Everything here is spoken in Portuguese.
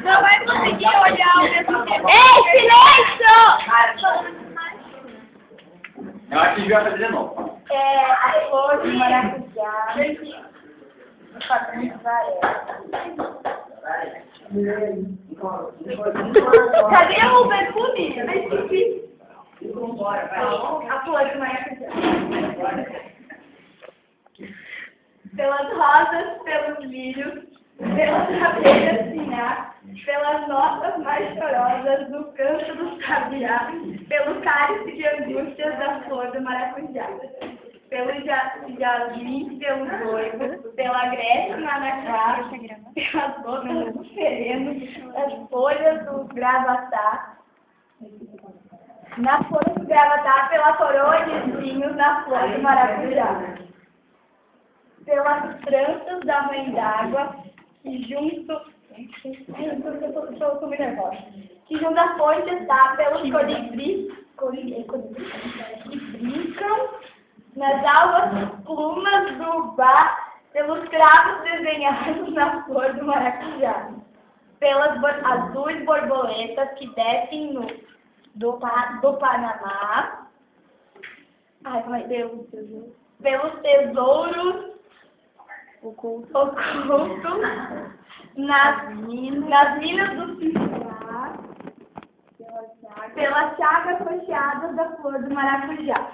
Não vai conseguir olhar ao mesmo tempo. Ei, silêncio! Eu acho que a gente vai fazer de novo. A flor de maracujá. Cadê o perfume? A flor de maracujá. Pelas rosas, pelos lírios, pelas abelhas sinhá, pelas notas mais chorosas do canto do sabiá, pelo cálice de angústias da flor do maracujá, pelo jasmim, pelo noivo, pela Grécia manacá, pelas gotas do sereno, as folhas do gravatá, na folha do gravatá, pela coroa de espinhos na flor do maracujá, pelas tranças da mãe d'água, que junto... Estou muito nervosa. Que junto à fonte está pelos colibris que brincam nas alvas plumas do bar, pelos cravos desenhados na flor do maracujá, pelas azuis borboletas que descem do Panamá, pelos tesouros ocultos nas minas do Ceará, pelas chagas rocheadas da flor do maracujá.